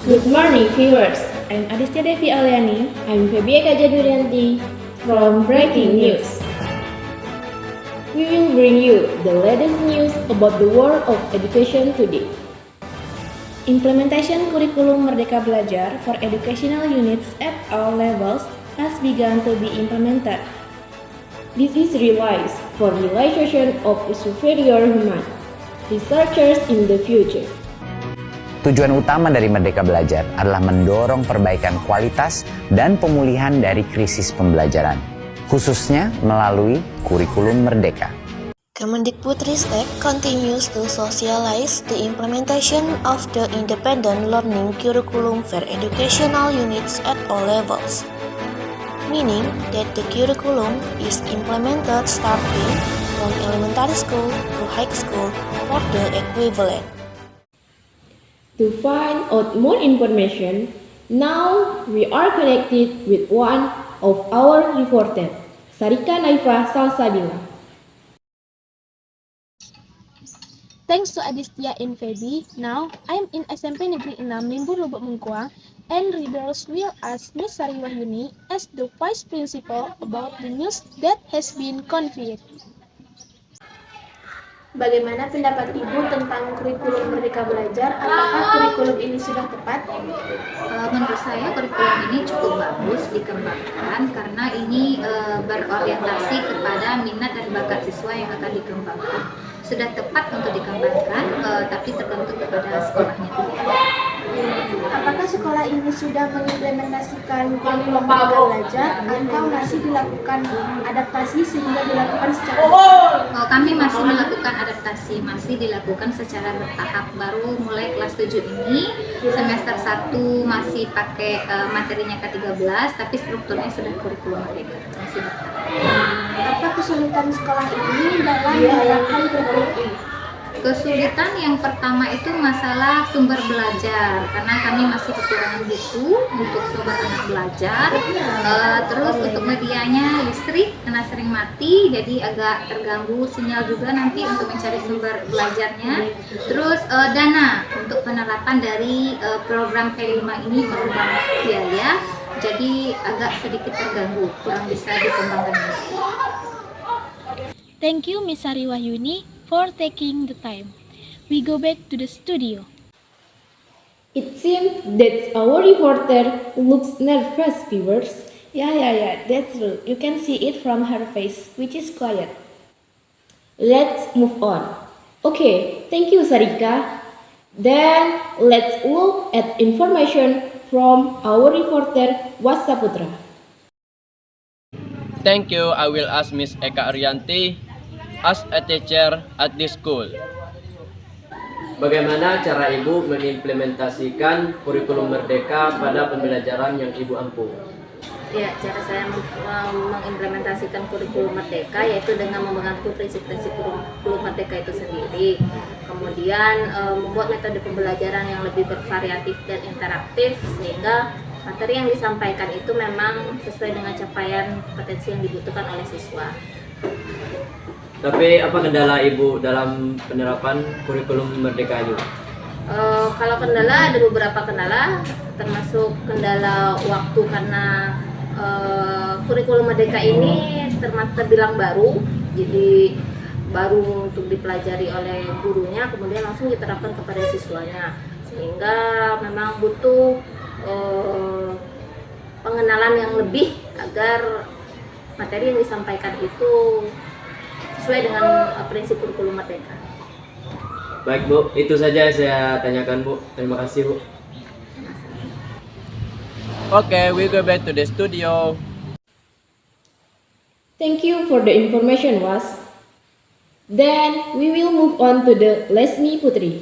Good morning, viewers. I'm Aditya Devi Aliani. I'm Feby Eka Jadurianti From Breaking News. We will bring you the latest news about the world of education today. Implementation Kurikulum Merdeka Belajar for educational units at all levels has begun to be implemented. This is realized for realization of superior human researchers in the future. Tujuan utama dari Merdeka Belajar adalah mendorong perbaikan kualitas dan pemulihan dari krisis pembelajaran, khususnya melalui kurikulum Merdeka. Kemendikbudristek continues to socialize the implementation of the independent learning curriculum for educational units at all levels, meaning that the curriculum is implemented starting from elementary school to high school or the equivalent. To find out more information, now we are connected with one of our reporters, Sarika Naifa Salsabila. Thanks to Aditya and Feby, now I'm in SMP Negeri 6 Limbur Lubuk Mengkuang, and readers will ask Miss Sari Wahyuni as the Vice Principal about the news that has been conveyed. Bagaimana pendapat Ibu tentang kurikulum Merdeka Belajar? Apakah kurikulum ini sudah tepat? Menurut saya kurikulum ini cukup bagus dikembangkan karena ini berorientasi kepada minat dan bakat siswa yang akan dikembangkan. Sudah tepat untuk dikembangkan, tapi tergantung kepada sekolahnya juga. Apakah sekolah ini sudah mengimplementasikan kurikulum Merdeka Belajar atau masih dilakukan adaptasi sehingga dilakukan secara Kami masih melakukan adaptasi, masih dilakukan secara bertahap. Baru mulai kelas 7 ini, semester 1 masih pakai materinya K13, tapi strukturnya sudah kurikulum Merdeka. Masih bertahap. Apa kesulitan sekolah ini dalam menerapkan kurikulum ini? Kesulitan yang pertama itu masalah sumber belajar, karena kami masih kekurangan buku untuk sumber anak belajar. Terus untuk medianya listrik karena sering mati, jadi agak terganggu sinyal juga nanti untuk mencari sumber belajarnya. Terus dana untuk penerapan dari program P5 ini berubah biaya, jadi agak sedikit terganggu, kurang bisa dikembangkan lagi. Thank you Miss Sari Wahyuni for taking the time. We go back to the studio. It seems that our reporter looks nervous, viewers. Yeah, that's true. You can see it from her face, which is quiet. Let's move on. Okay, thank you, Sarika. Then let's look at information from our reporter Wasaputra. Thank you. I will ask Miss Eka Arianti as a teacher at this school. Bagaimana cara Ibu mengimplementasikan kurikulum Merdeka pada pembelajaran yang Ibu ampu? Ya, cara saya mengimplementasikan kurikulum Merdeka yaitu dengan membantu prinsip-prinsip kurikulum Merdeka itu sendiri. Kemudian membuat metode pembelajaran yang lebih bervariatif dan interaktif sehingga materi yang disampaikan itu memang sesuai dengan capaian potensi yang dibutuhkan oleh siswa. Tapi apa kendala Ibu dalam penerapan kurikulum Merdeka itu? Kalau kendala ada beberapa kendala, termasuk kendala waktu karena kurikulum Merdeka ini terbilang baru, jadi baru untuk dipelajari oleh gurunya, kemudian langsung diterapkan kepada siswanya, sehingga memang butuh pengenalan yang lebih agar materi yang disampaikan itu sesuai dengan prinsip kurikulum Merdeka. Baik Bu, itu saja saya tanyakan Bu. Terima kasih Bu. Okay, we go back to the studio. Thank you for the information, Was. Then we will move on to the Lesmi Putri.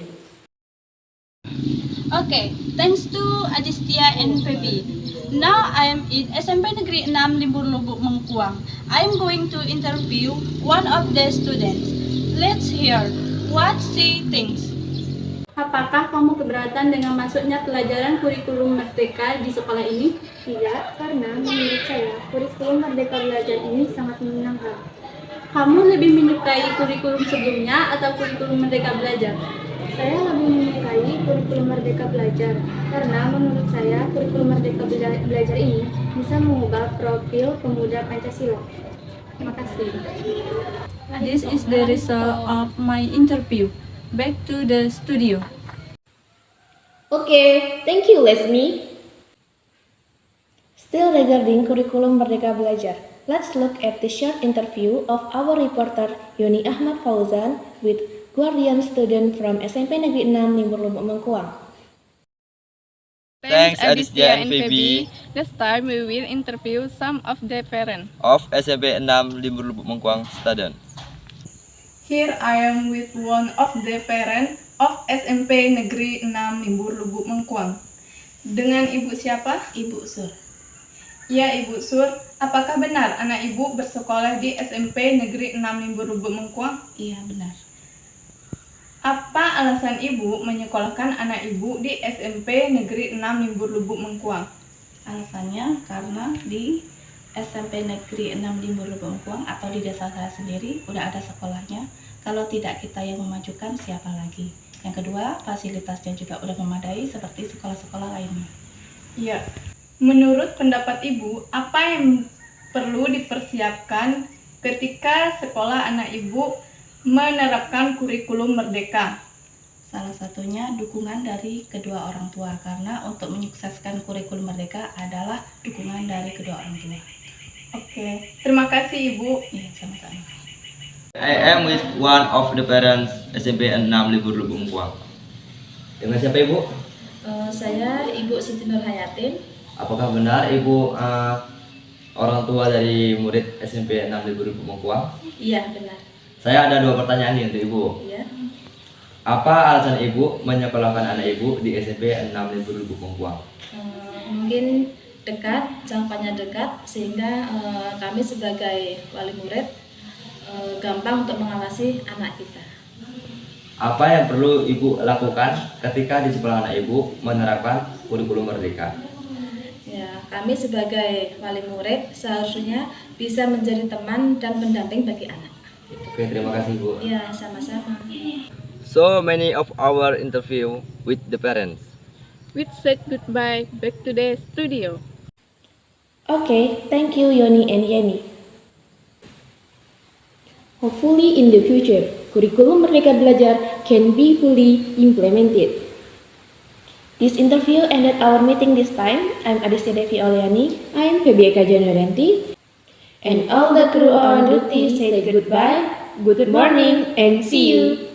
Okay, thanks to Aditya and Feby. Now I am in SMP Negeri 6 Limbur Lubuk Mengkuang. I am going to interview one of the students. Let's hear what she thinks. Apakah kamu keberatan dengan masuknya pelajaran kurikulum Merdeka di sekolah ini? Tidak, karena menurut saya kurikulum Merdeka Belajar ini sangat menyenangkan. Kamu lebih menyukai kurikulum sebelumnya atau kurikulum Merdeka Belajar? Saya lebih menyukai kurikulum Merdeka Belajar karena menurut saya kurikulum Merdeka Belajar ini bisa mengubah profil pemuda Pancasila. Terima kasih. This is the result of my interview. Back to the studio. Okay, thank you, Lesmi. Still regarding kurikulum Merdeka Belajar, let's look at the short interview of our reporter Yoni Ahmad Fauzan with Guardian student from SMP Negeri 6 Limbur Lubuk Mengkuang. Thanks Aditya and Feby. This time we will interview some of the parents of SMP 6 Limbur Lubuk Mengkuang students. Here I am with one of the parents of SMP Negeri 6 Limbur Lubuk Mengkuang. Dengan Ibu siapa? Ibu Sur. Ya Ibu Sur, apakah benar anak Ibu bersekolah di SMP Negeri 6 Limbur Lubuk Mengkuang? Iya benar. Apa alasan Ibu menyekolahkan anak Ibu di SMP Negeri 6 Limbur Lubuk Mengkuang? Alasannya karena di SMP Negeri 6 Limbur Lubuk Mengkuang atau di desa saya sendiri udah ada sekolahnya. Kalau tidak kita yang memajukan, siapa lagi? Yang kedua, fasilitasnya juga udah memadai seperti sekolah-sekolah lainnya. Iya. Menurut pendapat Ibu, apa yang perlu dipersiapkan ketika sekolah anak Ibu menerapkan kurikulum merdeka? Salah satunya dukungan dari kedua orang tua, karena untuk menyukseskan kurikulum merdeka adalah dukungan dari kedua orang tua. Oke, terima kasih Ibu. Iya, sama-sama. I am with one of the parents SMP 6 Limbur Lubuk Mengkuang. Dengan siapa Ibu? Saya Ibu Siti Nurhayatin. Apakah benar Ibu orang tua dari murid SMP 6 Limbur Lubuk Mengkuang? Iya, benar. Saya ada 2 pertanyaan nih untuk Ibu. Iya. Apa alasan Ibu menyekolahkan anak Ibu di SMP 6 Limbur Lubuk Mengkuang? Mungkin dekat, jangkauannya dekat, sehingga kami sebagai wali murid gampang untuk mengawasi anak kita. Apa yang perlu Ibu lakukan ketika di sekolah anak Ibu menerapkan kurikulum merdeka? Ya, kami sebagai wali murid seharusnya bisa menjadi teman dan pendamping bagi anak. Oke, terima kasih Bu. Ya, sama-sama. So many of our interview with the parents. We said goodbye back to the studio. Okay, thank you Yoni and Yeni. Hopefully in the future, kurikulum Merdeka Belajar can be fully implemented. This interview ended our meeting this time. I'm Aditya Devi Oliani. I'm Feby Eka Januaryanti. And all the crew on duty say goodbye, good morning, and see you.